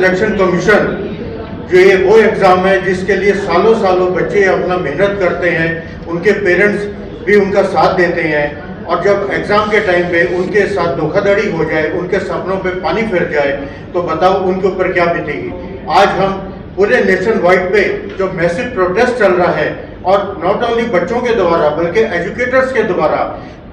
Selection commission जो ये वो एग्ज़ाम है जिसके लिए सालों सालों बच्चे अपना मेहनत करते हैं, उनके पेरेंट्स भी उनका साथ देते हैं, और जब एग्ज़ाम के टाइम पे उनके साथ धोखाधड़ी हो जाए, उनके सपनों पे पानी फिर जाए, तो बताओ उनके ऊपर क्या बीतेगी। आज हम पूरे नेशन वाइड पे जो मैसिव प्रोटेस्ट चल रहा है, और नॉट ओनली बच्चों के द्वारा बल्कि एजुकेटर्स के द्वारा,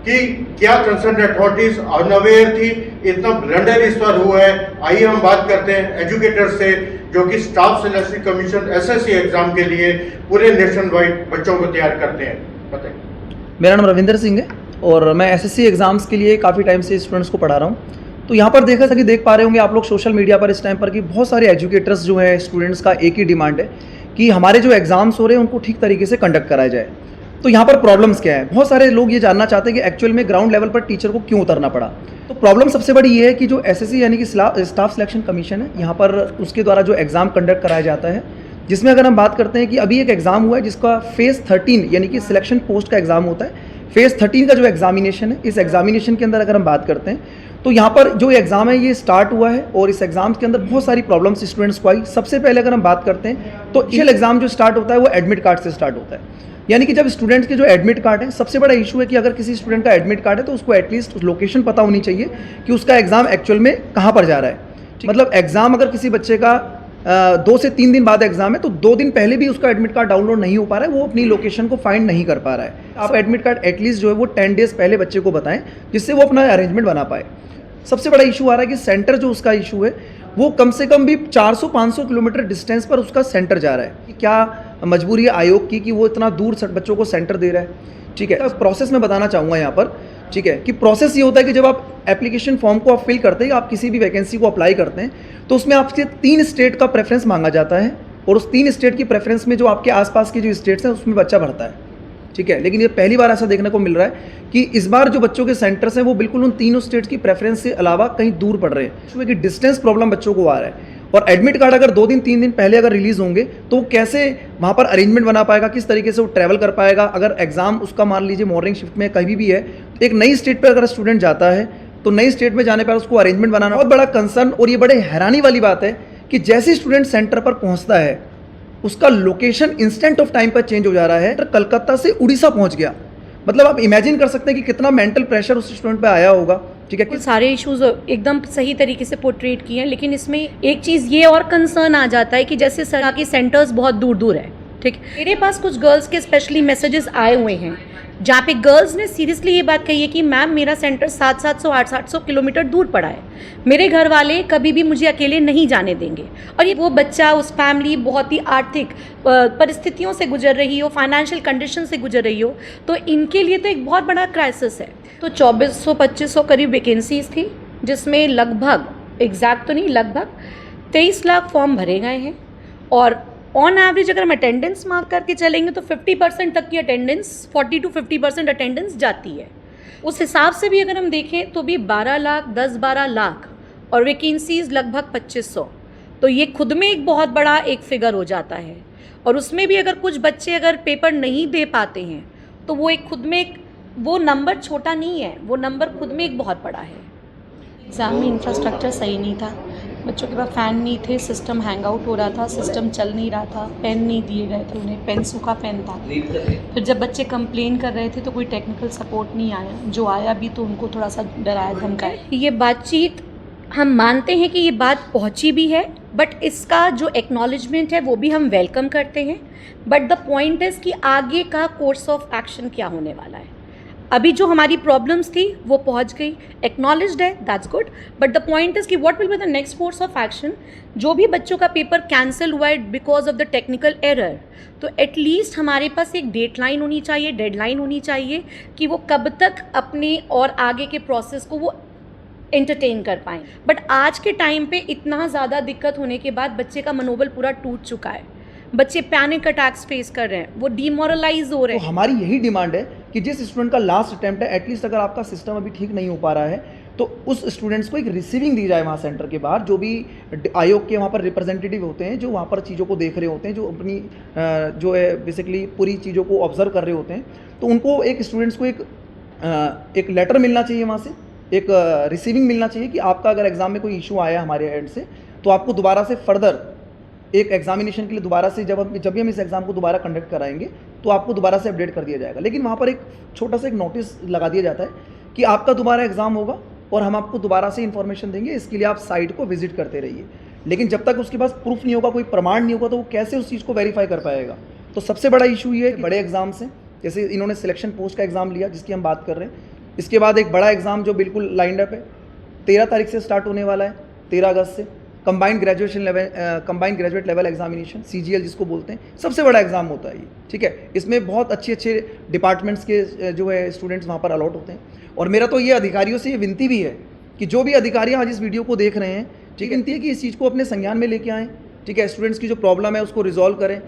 कि क्या कंसर्न अथॉरिटीज अनअवेयर थी, इतना ब्लंडर इस बार हुआ है। आइए हम बात करते हैं एजुकेटर्स से, जो कि staff selection commission SSC exam के लिए पूरे नेशन वाइड बच्चों को तैयार करते हैं। बताइए। मेरा नाम रविंदर सिंह है और मैं एसएससी एग्ज़ाम्स के लिए काफ़ी टाइम से स्टूडेंट्स को पढ़ा रहा हूँ। तो यहाँ पर देख पा रहे होंगे आप लोग सोशल मीडिया पर इस टाइम पर कि बहुत सारे एजुकेटर्स जो हैं, स्टूडेंट्स का एक ही डिमांड है कि हमारे जो एग्ज़ाम्स हो रहे हैं उनको ठीक तरीके से कंडक्ट कराया जाए। तो यहाँ पर प्रॉब्लम्स क्या है, बहुत सारे लोग ये जानना चाहते हैं कि एक्चुअल में ग्राउंड लेवल पर टीचर को क्यों उतरना पड़ा। तो प्रॉब्लम सबसे बड़ी ये है कि जो एसएससी यानी कि स्टाफ सिलेक्शन कमीशन है, यहाँ पर उसके द्वारा जो एग्ज़ाम कंडक्ट कराया जाता है, जिसमें अगर हम बात करते हैं कि अभी एक एग्ज़ाम हुआ है जिसका फेज़ 13 यानी कि सिलेक्शन पोस्ट का एग्ज़ाम होता है। फेज़ 13 का जो एग्जामिनेशन है, इस एग्जामिनेशन के अंदर अगर हम बात करते हैं तो यहाँ पर जो एग्ज़ाम है ये स्टार्ट हुआ है और इस एग्ज़ाम के अंदर बहुत सारी प्रॉब्लम्स स्टूडेंट्स को आई। सबसे पहले अगर हम बात करते हैं तो इनिशियल एग्ज़ाम जो स्टार्ट होता है वो एडमिट कार्ड से स्टार्ट होता है। यानी कि जब स्टूडेंट्स के जो एडमिट कार्ड है, सबसे बड़ा इशू है कि अगर किसी स्टूडेंट का एडमिट कार्ड है तो उसको एटलीस्ट लोकेशन पता होनी चाहिए कि उसका एग्ज़ाम एक्चुअल में कहाँ पर जा रहा है। मतलब एग्ज़ाम अगर किसी बच्चे का 2 से 3 दिन बाद एग्जाम है तो 2 दिन पहले भी उसका एडमिट कार्ड डाउनलोड नहीं हो पा रहा है, वो अपनी लोकेशन को फाइंड नहीं कर पा रहा है। आप एडमिट कार्ड एटलीस्ट जो है वो 10 डेज पहले बच्चे को बताएं, जिससे वो अपना अरेंजमेंट बना पाए। सबसे बड़ा इशू आ रहा है कि सेंटर जो उसका इशू है वो कम से कम भी 400-500 किलोमीटर डिस्टेंस पर उसका सेंटर जा रहा है। कि क्या मजबूरी है आयोग की कि वो इतना दूर बच्चों को सेंटर दे रहा है। ठीक है, प्रोसेस में बताना चाहूँगा यहाँ पर। ठीक है, कि प्रोसेस ये होता है कि जब आप एप्लीकेशन फॉर्म को आप फिल करते हैं, आप किसी भी वैकेंसी को अप्लाई करते हैं, तो उसमें आपसे 3 स्टेट का प्रेफरेंस मांगा जाता है, और उस 3 स्टेट की प्रेफरेंस में जो आपके आसपास की जो स्टेट्स हैं उसमें बच्चा भरता है। ठीक है, लेकिन ये पहली बार ऐसा देखने को मिल रहा है कि इस बार जो बच्चों के सेंटर्स हैं वो बिल्कुल उन तीनों स्टेट्स की प्रेफरेंस से अलावा कहीं दूर पड़ रहे हैं, कि डिस्टेंस प्रॉब्लम बच्चों को आ रहा है। और एडमिट कार्ड अगर 2 दिन 3 दिन पहले अगर रिलीज़ होंगे तो वो कैसे वहाँ पर अरेंजमेंट बना पाएगा, किस तरीके से वो ट्रैवल कर पाएगा। अगर एग्जाम उसका मान लीजिए मॉर्निंग शिफ्ट में कहीं भी है, तो एक नई स्टेट पर अगर स्टूडेंट जाता है तो नई स्टेट में जाने पर उसको अरेंजमेंट बनाना बहुत बड़ा कंसर्न। और ये बड़े हैरानी वाली बात है कि जैसे स्टूडेंट सेंटर पर पहुँचता है उसका लोकेशन इंस्टेंट ऑफ टाइम पर चेंज हो जा रहा है। कलकत्ता से उड़ीसा पहुँच गया। मतलब आप इमेजिन कर सकते हैं कि कितना मेंटल प्रेशर उस स्टूडेंट पे आया होगा। ठीक है, कि सारे इश्यूज एकदम सही तरीके से पोर्ट्रेट किए हैं, लेकिन इसमें एक चीज़ ये और कंसर्न आ जाता है कि जैसे सरकार के सेंटर्स बहुत दूर दूर है। ठीक, मेरे पास कुछ गर्ल्स के स्पेशली मैसेजेस आए हुए हैं जहाँ पे गर्ल्स ने सीरियसली ये बात कही है कि मैम मेरा सेंटर 700-800 किलोमीटर दूर पड़ा है, मेरे घर वाले कभी भी मुझे अकेले नहीं जाने देंगे। और ये वो बच्चा, उस फैमिली बहुत ही आर्थिक परिस्थितियों से गुजर रही हो, फाइनेंशियल कंडीशन से गुजर रही हो, तो इनके लिए तो एक बहुत बड़ा क्राइसिस है। तो 2400-2500 करीब वैकेंसीज थी, जिसमें लगभग, एग्जैक्ट तो नहीं, लगभग 23 लाख फॉर्म भरे गए हैं। और ऑन एवरेज अगर हम अटेंडेंस मार्क करके चलेंगे तो 50% तक की अटेंडेंस, 40 to 50% अटेंडेंस जाती है। उस हिसाब से भी अगर हम देखें तो भी 12 लाख, 10-12 लाख और वैकेंसीज लगभग 2500, तो ये खुद में एक बहुत बड़ा एक फिगर हो जाता है। और उसमें भी अगर कुछ बच्चे अगर पेपर नहीं दे पाते हैं तो वो एक खुद में एक, वो नंबर छोटा नहीं है, वो नंबर खुद में एक बहुत बड़ा है। एग्ज़ाम में इंफ्रास्ट्रक्चर सही नहीं था, बच्चों के पास फ़ैन नहीं थे, सिस्टम हैंग आउट हो रहा था, सिस्टम चल नहीं रहा था, पेन नहीं दिए गए थे उन्हें, पेन सूखा पेन था। फिर जब बच्चे कंप्लेन कर रहे थे तो कोई टेक्निकल सपोर्ट नहीं आया, जो आया भी तो उनको थोड़ा सा डराया धमकाया। ये बातचीत हम मानते हैं कि ये बात पहुंची भी है, बट इसका जो एक्नॉलेजमेंट है वो भी हम वेलकम करते हैं। बट द पॉइंट इज़ कि आगे का कोर्स ऑफ एक्शन क्या होने वाला है। अभी जो हमारी प्रॉब्लम्स थी वो पहुंच गई, एक्नॉलेज्ड है, that's good, but the point is कि what will be the next course of action. जो भी बच्चों का पेपर कैंसिल हुआ है because of the technical error, तो एटलीस्ट हमारे पास एक डेडलाइन होनी चाहिए, डेडलाइन होनी चाहिए कि वो कब तक अपने और आगे के प्रोसेस को वो एंटरटेन कर पाएँ। बट आज के टाइम पे इतना ज़्यादा दिक्कत होने के बाद बच्चे का मनोबल पूरा टूट चुका है, बच्चे पैनिक अटैक्स फेस कर रहे हैं, वो डिमोरलाइज हो रहे हैं। तो हमारी यही डिमांड है कि जिस स्टूडेंट का लास्ट अटेम्प्ट है, एटलीस्ट अगर आपका सिस्टम अभी ठीक नहीं हो पा रहा है तो उस स्टूडेंट्स को एक रिसीविंग दी जाए वहाँ सेंटर के बाहर। जो भी आयोग के वहाँ पर रिप्रेजेंटेटिव होते हैं, जो वहाँ पर चीज़ों को देख रहे होते हैं, जो अपनी जो है बेसिकली पूरी चीज़ों को ऑब्जर्व कर रहे होते हैं, तो उनको एक स्टूडेंट्स को एक लेटर मिलना चाहिए वहाँ से, एक रिसीविंग मिलना चाहिए कि आपका अगर एग्ज़ाम में कोई इशू आया हमारे एंड से तो आपको दोबारा से फर्दर एक एग्जामिनेशन के लिए दोबारा से जब भी हम इस एग्ज़ाम को दोबारा कंडक्ट कराएंगे तो आपको दोबारा से अपडेट कर दिया जाएगा। लेकिन वहाँ पर एक छोटा सा एक नोटिस लगा दिया जाता है कि आपका दोबारा एग्ज़ाम होगा और हम आपको दोबारा से इन्फॉर्मेशन देंगे, इसके लिए आप साइट को विजिट करते रहिए। लेकिन जब तक उसके पास प्रूफ नहीं होगा, कोई प्रमाण नहीं होगा, तो वो कैसे उस चीज़ को वेरीफाई कर पाएगा। तो सबसे बड़ा इशू ये है कि बड़े एग्ज़ाम्स हैं, जैसे इन्होंने सिलेक्शन पोस्ट का एग्ज़ाम लिया जिसकी हम बात कर रहे हैं। इसके बाद एक बड़ा एग्ज़ाम जो बिल्कुल लाइंड अप है, 13 तारीख से स्टार्ट होने वाला है, 13 अगस्त से, combined graduate level examination CGL जिसको बोलते हैं, सबसे बड़ा एग्ज़ाम होता है ये, ठीक है। इसमें बहुत अच्छे डिपार्टमेंट्स के जो है स्टूडेंट्स वहाँ पर अलॉट होते हैं। और मेरा तो ये अधिकारियों से ये विनती भी है कि जो भी अधिकारी आज इस वीडियो को देख रहे हैं, ठीक है, विनती है कि इस चीज़ को अपने संज्ञान में लेके आएँ, ठीक है। स्टूडेंट्स की जो प्रॉब्लम है उसको रिजॉल्व करें।